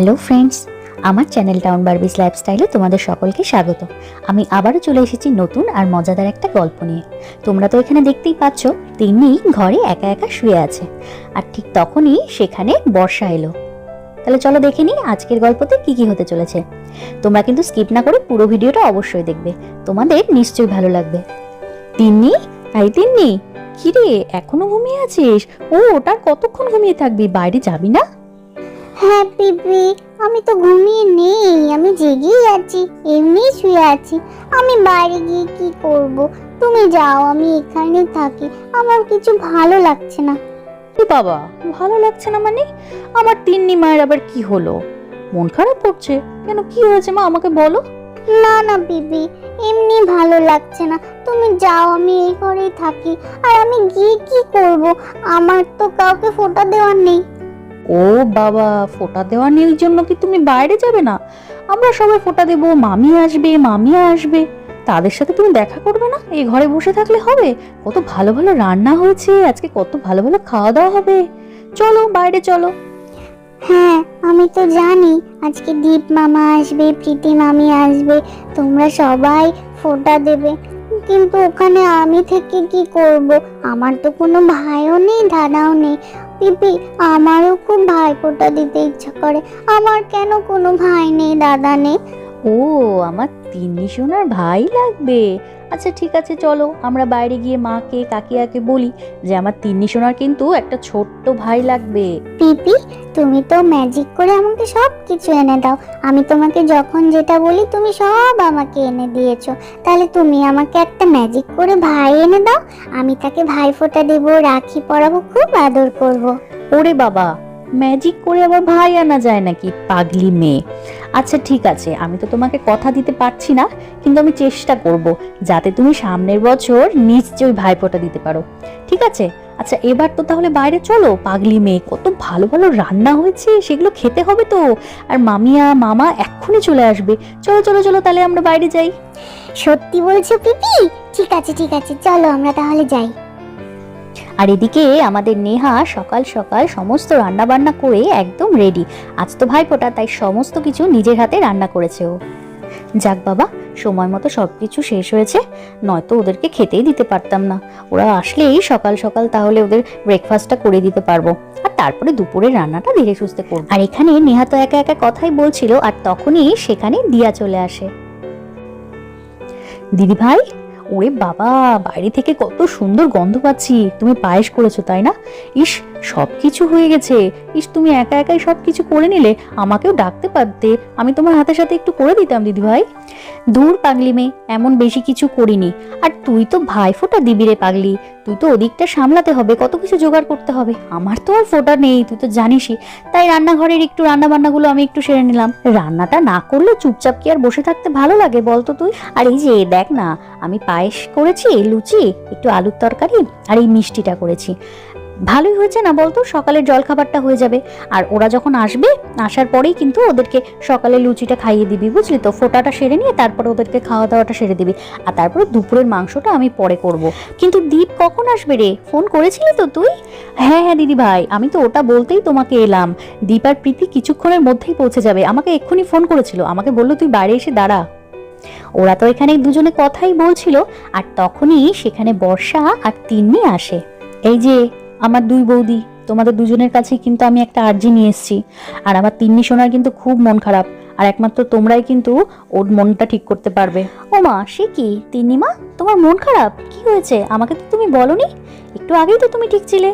Hello friends, আমার channel town Barbie's লাইফস্টাইলে তোমাদের সকলকে স্বাগত। আমি আবারও চলে এসেছি নতুন আর মজাদার একটা গল্প নিয়ে। তোমরা তো এখানে দেখতেই পাচ্ছ, তিনি ঘরে একা একা শুয়ে আছে, আর ঠিক তখনই সেখানে বর্ষা এলো। তাহলে চলো দেখে নিই আজকের গল্পতে কি কি হতে চলেছে। তোমরা কিন্তু স্কিপ না করে পুরো ভিডিওটা অবশ্যই দেখবে, তোমাদের নিশ্চয়ই ভালো লাগবে। তিন্নি, তিন্নি, কিরে এখনো ঘুমিয়ে আছিস? ও ওটার কতক্ষণ ঘুমিয়ে থাকবি, বাইরে যাবি না? হ্যাঁ পিপি, আমি তো ঘুমিয়ে নেই, আমি জেগেই আছি, এমনি শুয়ে আছি। আমি বাইরে গিয়ে কি করব? তুমি যাও, আমি এখানেই থাকি, আমার কিছু ভালো লাগছে না। কি বাবা, ভালো লাগছে না মানে? আমার তিন্নি মায়ের আবার কি হলো? মন খারাপ করছে কেন? কি হয়েছে মা, আমাকে বলো। না না পিপি, এমনি ভালো লাগছে না, তুমি যাও, আমি এই ঘরেই থাকি। আর আমি গিয়ে কি করব? আমার তো কাউকে ফোঁটা দেওয়ার নেই। ও বাবা, ফোঁটা দেওয়া নেই জন্য কি তুমি বাইরে যাবে না? আমরা সবাই ফোঁটা দেবো, মামি আসবে, মামিয়া আসবে, তাদের সাথে তুমি দেখা করবে না? এই ঘরে বসে থাকলে হবে? কত ভালো ভালো রান্না হয়েছে আজকে, কত ভালো ভালো খাওয়া দাওয়া হবে। চলো বাইরে চলো। হ্যাঁ, আমি তো জানি আজকে দীপ মামা আসবে, প্রীতি মামি আসবে, তোমরা সবাই ফোঁটা দেবে, কিন্তু ওখানে আমি থেকে কি করব? আমার তো কোনো ভাইও নেই, দাদাও নেই। পিপি, আমারও খুব ভাই ফোঁটা দিতে ইচ্ছা করে। আমার কেন কোনো ভাই নেই, দাদা নেই? ও, আমার তিন্নি সোনার ভাই লাগবে। আচ্ছা ঠিক আছে, চলো আমরা বাইরে গিয়ে মাকে কাকিয়াকে বলি যে আমার তিন্নি সোনার কিন্তু একটা ছোট্ট ভাই লাগবে। পিপি, তুমি তো ম্যাজিক করে আমাকে সব কিছু এনে দাও। আমি তোমাকে যখন যেটা বলি তুমি সব আমাকে এনে দিয়েছো। তাহলে তুমি আমাকে একটা ম্যাজিক করে ভাই এনে দাও, আমি তাকে ভাই ফোঁটা দেবো, রাখি পরাবো, খুব আদর করব। ওরে বাবা, ম্যাজিক করে আবার ভাই আনা যায় নাকি, পাগলি মেয়ে। আচ্ছা ঠিক আছে, আমি তো তোমাকে কথা দিতে পারছি না, কিন্তু আমি চেষ্টা করব যাতে তুমি সামনের বছর নিশ্চয়ই ভাইফোঁটা দিতে পারো, ঠিক আছে? আচ্ছা এবার তো তাহলে বাইরে চলো, পাগলি মেয়ে, কত ভালো ভালো রান্না হয়েছে, সেগুলো খেতে হবে তো। আর মামিয়া মামা এক্ষুনি চলে আসবে। চলো চলো চলো, তাহলে আমরা বাইরে যাই। সত্যি বলছো পিপি? ঠিক আছে ঠিক আছে, চলো আমরা তাহলে যাই। আর এদিকে আমাদের নেহা সকাল সকাল সমস্ত রান্না বান্না করে একদম রেডি। আজ তো ভাইফোঁটা, তাই সমস্ত কিছু নিজের হাতে রান্না করেছে ও। যাক বাবা, সময় মতো সবকিছু শেষ হয়েছে, নয়তো ওদেরকে খেতেই দিতে পারতাম না। ওরা আসলেই সকাল সকাল তাহলে ওদের ব্রেকফাস্টটা করে দিতে পারবো, আর তারপরে দুপুরের রান্নাটা ধীরে সুস্থে করবো। আর এখানে নেহা তো একা একা কথাই বলছিল, আর তখনই সেখানে দিয়া চলে আসে। দিদি ভাই, ওরে বাবা, বাইরে থেকে কত সুন্দর গন্ধ পাচ্ছি, তুমি পায়েস করেছো তাই না? ইস, সবকিছু হয়ে গেছে। ইস, তুমি একা একাই সবকিছু করে নিলে, আমাকেও ডাকতে পারতে, আমি তোমার হাতের সাথে একটু করে দিতাম দিদি ভাই। দূর পাগলি মেয়ে, এমন বেশি কিছু করিনি। আর তুই তো ভাই ফোঁটা দিবি রে পাগলি, তুই তো ওদিকটা সামলাতে হবে, কত কিছু জোগাড় করতে হবে। আমার তো আর ফোঁটা নেই, তুই তো জানিসই, তাই রান্নাঘরের একটু রান্না বান্নাগুলো আমি একটু সেরে নিলাম। রান্নাটা না করলে চুপচাপ কি আর বসে থাকতে ভালো লাগে বলতো তুই? আর এই যে দেখ না, আমি পায়েস করেছি, লুচি, একটু আলুর তরকারি, আর এই মিষ্টিটা করেছি। ভালোই হয়েছে না বলতো? সকালের জলখাবারটা হয়ে যাবে, আর ওরা যখন আসবে, আসার পরেই কিন্তু ওদেরকে সকালে লুচিটা খাইয়ে দিবি, বুঝলি তো? ফোঁটাটা সেরে নিয়ে তারপরে ওদেরকে খাওয়া দাওয়াটা সেরে দিবি, আর তারপরে দুপুরের মাংসটা আমি পরে করব। কিন্তু দীপ কখন আসবে রে? ফোন করেছিলি তো তুই? হ্যাঁ হ্যাঁ দিদি ভাই, আমি তো ওটা বলতেই তোমাকে এলাম। দীপ আর প্রীতি কিছুক্ষণের মধ্যেই পৌঁছে যাবে, আমাকে এক্ষুনি ফোন করেছিল, আমাকে বললো তুই বাইরে এসে দাঁড়া। ওরা তো এখানে দুজনে কথাই বলছিল, আর তখনই সেখানে বর্ষা আর তিন্নি আসে। এই যে আমার দুই বৌদি, তোমাদের দুজনের কাছে কিন্তু আমি একটা আর্জি নিয়ে এসেছি। আর আমার তিন্নি সোনার কিন্তু খুব মন খারাপ, আর একমাত্র তোমরাই কিন্তু ওর মনটা ঠিক করতে পারবে। ও মা, সে কি তিন্নি মা, তোমার মন খারাপ? কি হয়েছে? আমাকে তো তুমি বলনি, একটু আগেই তো তুমি ঠিক ছিলে।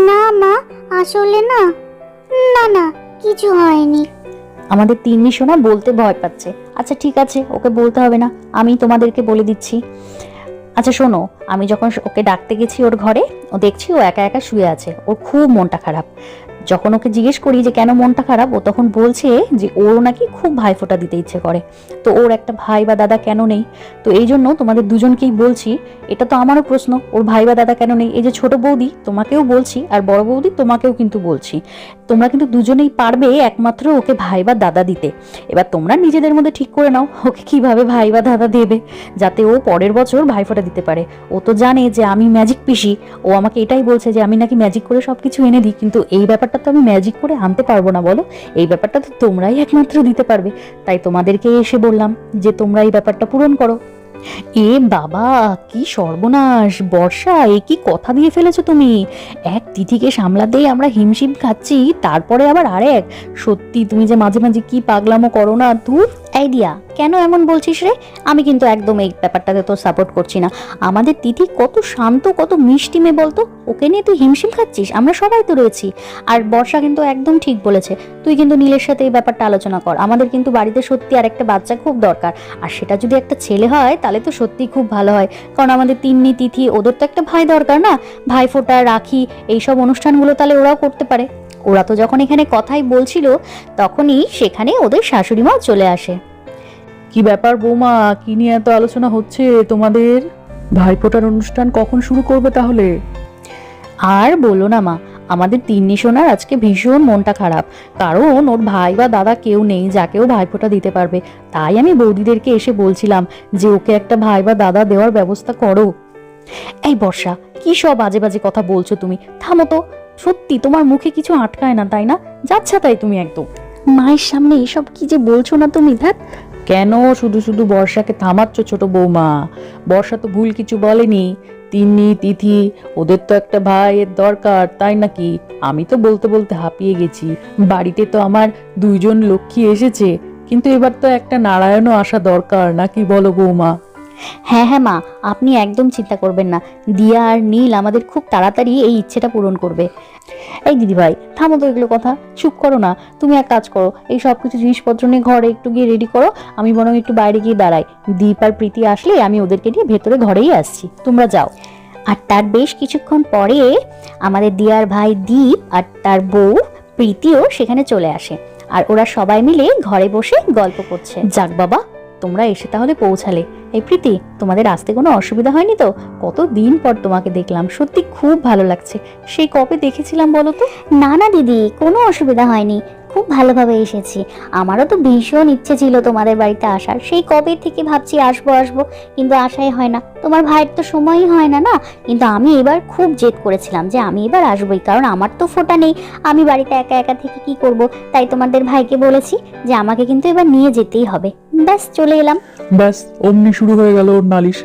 না মা, আসলে না, না না, কিছু হয়নি। আমাদের তিন্নি সোনা বলতে ভয় পাচ্ছে। আচ্ছা ঠিক আছে, ওকে বলতে হবে না, আমি তোমাদেরকে বলে দিচ্ছি। আচ্ছা শোনো, আমি যখন ওকে ডাকতে গেছি ওর ঘরে, ও দেখছি ও একা একা শুয়ে আছে, ওর খুব মনটা খারাপ। যখন ওকে জিজ্ঞেস করি যে কেন মনটা খারাপ, ও তখন বলছে যে ওর নাকি খুব ভাইফোঁটা দিতে ইচ্ছে করে, তো ওর একটা ভাই বা দাদা কেন নেই। তো এই জন্য তোমাদের দুজনকেই বলছি, এটা তো আমারও প্রশ্ন, ওর ভাই বা দাদা কেন নেই। এই যে ছোট বৌদি, তোমাকেও বলছি, আর বড় বৌদি তোমাকেও কিন্তু বলছি, তোমরা কিন্তু দুজনেই পারবে একমাত্র ওকে ভাই বা দাদা দিতে। এবার তোমরা নিজেদের মধ্যে ঠিক করে নাও ওকে কিভাবে ভাই বা দাদা দেবে, যাতে ও পরের বছর ভাইফোঁটা দিতে পারে। ও তো জানে যে আমি ম্যাজিক পিসি, ও আমাকে এটাই বলছে যে আমি নাকি ম্যাজিক করে সবকিছু এনে দিই, কিন্তু এই ব্যাপারটা ব্যাপারটা তো আমি ম্যাজিক করে আনতে পারবো না বলো, এই ব্যাপারটা তো তোমরাই একমাত্র দিতে পারবে। তাই তোমাদেরকে এসে বললাম যে তোমরা এই ব্যাপারটা পূরণ করো। এ বাবা, কি সর্বনাশ বর্ষা, এ কি কথা দিয়ে ফেলেছো তুমি! এক তিথিকে সামলাতেই আমরা হিমশিম খাচ্ছি, তারপরে আবার আরেক। সত্যি তুমি যে মাঝে মাঝে কি পাগলামো করো না তুই। এই দিয়া, কেন এমন বলছিস রে? আমি কিন্তু একদম এই ব্যাপারটাতে তো সাপোর্ট করছি না। আমাদের তিথি কত শান্ত, কত মিষ্টি মেয়ে বলতো, ওকে নিয়ে তুই হিমশিম খাচ্ছিস? আমরা সবাই তো রয়েছি। আর বর্ষা কিন্তু একদম ঠিক বলেছে, তুই কিন্তু নীলের সাথে এই ব্যাপারটা আলোচনা কর। আমাদের কিন্তু বাড়িতে সত্যি আর একটা বাচ্চা খুব দরকার, আর সেটা যদি একটা ছেলে হয় তাহলে তো সত্যি খুব ভালো হয়। কারণ আমাদের তিন্নি, তিথি, ওদের তো একটা ভাই দরকার না? ভাইফোঁটা, রাখি, এইসব অনুষ্ঠানগুলো তাহলে ওরাও করতে পারে। ওরা তো যখন এখানে কথাই বলছিল, তখনই সেখানে ওদের শাশুড়ি মা চলে আসে। কি ব্যাপার বৌমা, কি নিয়ে এত আলোচনা হচ্ছে তোমাদের? ভাইফোঁটার অনুষ্ঠান কখন শুরু করবে তাহলে? আর বলো না মা, আমাদের তিন্নি সোনার আজকে ভীষণ মনটা খারাপ, কারণ ওর ভাই বা দাদা কেউ নেই যাকেও ভাইফোঁটা দিতে পারবে। তাই আমি বৌদিদেরকে এসে বলছিলাম যে ওকে একটা ভাই বা দাদা দেওয়ার ব্যবস্থা করো। এই বর্ষা, কি সব বাজে বাজে কথা বলছো তুমি? থামো তো। সত্যি তোমার মুখে কিছু আটকায় না, তাই না? যাচ্ছা তাই তুমি একদম মায়ের সামনে এসব কি যে বলছো না তুমি। ধ্যাত, কেন শুধু শুধু বর্ষাকে থামাচ্ছ ছোট বৌমা? বর্ষা তো ভুল কিছু বলেনি। তিন্নি, তিথি, ওদের তো একটা ভাইয়ের দরকার, তাই নাকি? আমি তো বলতে বলতে হাঁপিয়ে গেছি। বাড়িতে তো আমার 2জন লক্ষ্মী এসেছে, কিন্তু এবার তো একটা নারায়ণও আসা দরকার, নাকি বলো বৌমা? হ্যাঁ হ্যাঁ মা, আপনি একদম চিন্তা করবেন না। দিয়া আর নীল আমাদের খুব তাড়াতাড়ি এই ইচ্ছেটা পূরণ করবে। এই দিদি ভাই, থামো তো এগুলো কথা, চুপ করো না। তুমি এক কাজ করো, এই সব কিছু জিনিসপত্র নিয়ে ঘরে একটু গিয়ে রেডি করো। আমি বরং একটু বাইরে গিয়ে দাঁড়াই। দীপ আর প্রীতি আসলে আমি ওদেরকে নিয়ে ভেতরে ঘরেই আসছি, তোমরা যাও। আর তার বেশ কিছুক্ষণ পরে আমাদের দিয়ার ভাই দীপ আর তার বউ প্রীতিও সেখানে চলে আসে, আর ওরা সবাই মিলে ঘরে বসে গল্প করছে। যাক বাবা, তোমরা এসে তাহলে পৌঁছালে। এই প্রীতি, তোমাদের আসতে কোনো অসুবিধা হয়নি তো? কতদিন পর তোমাকে দেখলাম, সত্যি খুব ভালো লাগছে। সেই কবে দেখেছিলাম বলো তো? না না দিদি, কোনো অসুবিধা হয়নি, খুব ভালোভাবে এসেছি। আমারও তো ভীষণ ইচ্ছে ছিল তোমাদের বাড়িতে আসার, সেই কবে থেকে ভাবছি আসবো আসবো, কিন্তু আসাই হয় না। তোমার ভাইয়ের তো সময়ই হয় না না। কিন্তু আমি এবার খুব জেদ করেছিলাম যে আমি এবার আসবোই, কারণ আমার তো ফোঁটা নেই, আমি বাড়িতে একা একা থেকে কি করব। তাই তোমাদের ভাইকে বলেছি যে আমাকে কিন্তু এবার নিয়ে যেতেই হবে। ব্যাস, চলে এলাম। ব্যাস, অমনি শুরু হয়ে গেল ওর নালিশ।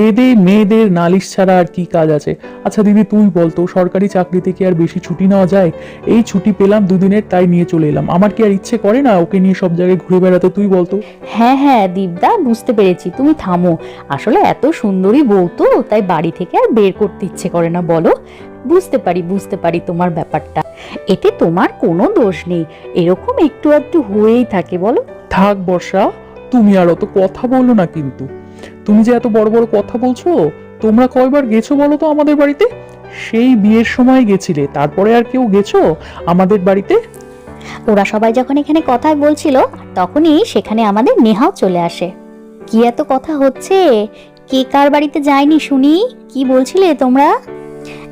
এদের মেয়েদের নালিশ ছাড়া আর কি কাজ আছে? আচ্ছা দিদি, তুই বলতো, সরকারি চাকরিতে কি আর বেশি ছুটি নেওয়া যায়? এই ছুটি পেলাম 2 দিনের, তাই নিয়ে চলে এলাম। আমার কি আর ইচ্ছে করে না ওকে নিয়ে সব জায়গায় ঘুরে বেড়াতে? তুই বলতো। হ্যাঁ হ্যাঁ দীপদা, বুঝতে পেরেছি, তুমি থামো। আসলে এত সুন্দরী বউ তো, তাই বাড়ি থেকে আর বের করতে ইচ্ছে করে না বলো। বুঝতে পারি তোমার ব্যাপারটা, এতে তোমার কোনো দোষ নেই। এরকম একটু একটু হয়েই থাকে বলো। থাক বর্ষা, তুমি আর অত কথা বলো না কিন্তু। তুমি যে এত বড় বড় কথা বলছো, তোমরা কয়বার গেছো বলো তো আমাদের বাড়িতে? সেই বিয়ের সময় গেছিলে, তারপরে আর কেউ গেছো আমাদের বাড়িতে? ওরা সবাই যখন এখানে কথা বলছিল, তখনই সেখানে আমাদের নেহাও চলে আসে। কি এত কথা হচ্ছে? কে কার বাড়িতে যায়নি শুনি? কি বলছিলে তোমরা?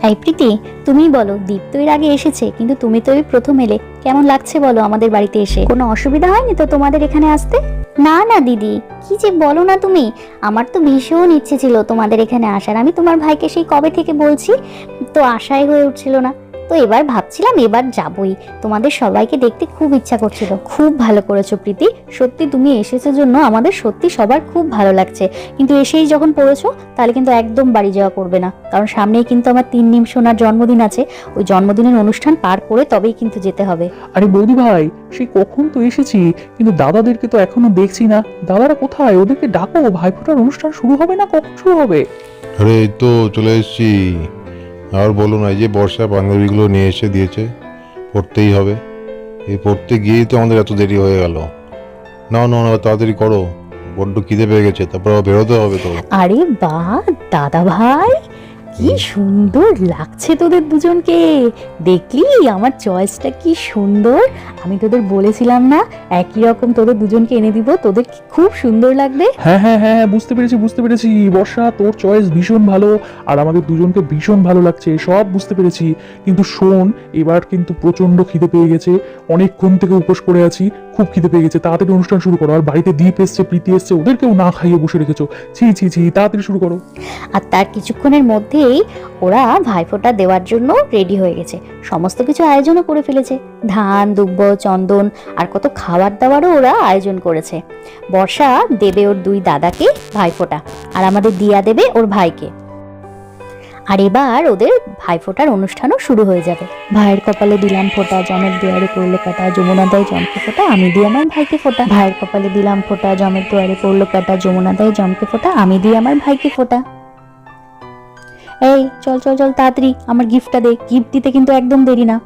এই প্রীতি, তুমিই বলো। দীপ তো এর আগে এসেছে, কিন্তু তুমি তো এই প্রথম এলে। কেমন লাগছে বলো আমাদের বাড়িতে এসে? কোনো অসুবিধা হয়নি তো তোমাদের এখানে আসতে? না না দিদি, কি যে বলো না তুমি। আমার তো ভীষণ ইচ্ছে ছিল তোমাদের এখানে আসার, আমি তোমার ভাইকে সেই কবে থেকে বলছি, তো আশাই হয়ে উঠছিল না। তো এবার ভাবছিলাম এবার যাবই, তোমাদের সবাইকে দেখতে খুব ইচ্ছা করছিল। খুব ভালো করেছো প্রীতি, সত্যি তুমি এসেছো জন্য আমাদের সত্যি সবার খুব ভালো লাগছে। কিন্তু এসেই যখন পড়েছো, তাহলে কিন্তু একদম বাড়ি যাওয়া করবে না, কারণ সামনেই কিন্তু আমার তিন্নি সোনার জন্মদিন আছে। ওই জন্মদিনের অনুষ্ঠান পার করে তবেই কিন্তু যেতে হবে। আরে বৌদি ভাই, সেই কখন তো এসেছি, কিন্তু দাদাদেরকে তো এখনো দেখছি না। দাদারা কোথায়? ওদেরকে ডাকো, ভাইফোঁটার অনুষ্ঠান শুরু হবে না? কখন শুরু হবে? আরে এই তো চলে এসেছি। আর বলো না, এই যে বর্ষা বান্ধবীগুলো নিয়ে এসে দিয়েছে, পড়তেই হবে। এই পড়তে গিয়েই তো আমাদের এত দেরি হয়ে গেল। না না না, তাড়াতাড়ি করো, বড্ড খিদে পেয়ে গেছে, তারপর আবার বেরোতে হবে তো। আরে বাহ দাদা ভাই, কি সুন্দর লাগছে তোদের দুজনকে। দেখলি আমার চয়েসটা কি সুন্দর? আমি তোদের বলেছিলাম না একই রকম তোদের দুজনকে এনে দিব, তোদের কি খুব সুন্দর লাগবে। হ্যাঁ হ্যাঁ হ্যাঁ হ্যাঁ, বুঝতে পেরেছি বর্ষা, তোর চয়েস ভীষণ ভালো আর আমাদের দুজনকে ভীষণ ভালো লাগছে, সব বুঝতে পেরেছি। কিন্তু শোন, এবার কিন্তু প্রচন্ড খিদে পেয়ে গেছে, অনেকক্ষণ থেকে উপোস করে আছি, খুব খিদে পেয়ে গেছে, তাড়াতাড়ি অনুষ্ঠান শুরু করো। আর বাড়িতে দীপ এসছে, প্রীতি এসছে, ওদেরকেও না খাইয়ে বসে রেখেছো, ছি ছি ছি, তাড়াতাড়ি শুরু করো। আর তার কিছুক্ষণের মধ্যেই ওরা ভাইফোঁটা দেওয়ার জন্য রেডি হয়ে গেছে, সমস্ত কিছু আয়োজনও করে ফেলেছে, ধান দুব্ব চন্দন আর কত খাবার দাবারও ওরা আয়োজন করেছে। বর্ষা দেবে ওর দুই দাদাকে ভাইফোঁটা, আর আমাদের দিয়া দেবে ওর ভাইকে। আর এবার ওদের ভাইফোঁটার অনুষ্ঠানও শুরু হয়ে যাবে। ভাইয়ের কপালে দিলাম ফোঁটা, জমের দুয়ারে পড়লো কাটা, যমুনা দেয় জমকে ফোঁটা, আমি দিই আমার ভাইকে ফোঁটা। ভাইয়ের কপালে দিলাম ফোঁটা, জমের দুয়ারে পড়লো কাটা, যমুনা দেয় জমকে ফোঁটা, আমি দিই আমার ভাইকে ফোঁটা। এই চল চল চল তাড়াতাড়ি আমার গিফটটা দে, গিফট দিতে কিন্তু একদম দেরি না।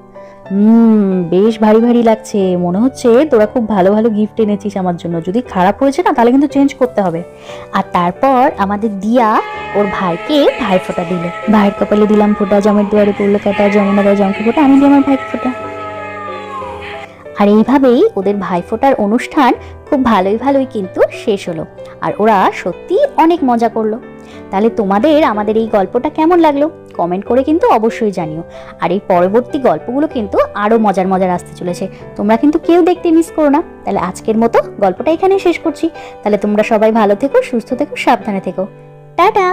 বেশ ভারী ভারী লাগছে, মনে হচ্ছে তোরা খুব ভালো ভালো গিফট এনেছিস আমার জন্য, যদি খারাপ হয়েছে না তাহলে কিন্তু চেঞ্জ করতে হবে। আর তারপর আমাদের দিয়া ওর ভাইকে ভাইফোঁটা দিল। ভাইয়ের কপালে দিলাম ফোঁটা, জমের দুয়ারে পড়লো কাটা, যমুনা দেয় জমকে ফোঁটা, আমি দিই আমার ভাইকে ফোঁটা। আর এইভাবেই ওদের ভাইফোঁটার অনুষ্ঠান খুব ভালোই কিন্তু শেষ হলো। আর ওরা সত্যি অনেক মজা করলো। তাহলে তোমাদের আমাদের এই গল্পটা কেমন লাগলো কমেন্ট করে কিন্তু অবশ্যই জানিও। আর এই পরবর্তী গল্পগুলো কিন্তু আরো মজার আসতে চলেছে, তোমরা কিন্তু কেউ দেখতে মিস করো না। তাহলে আজকের মতো গল্পটা এখানেই শেষ করছি। তাহলে তোমরা সবাই ভালো থেকো, সুস্থ থেকো, সাবধানে থেকো, টাটা।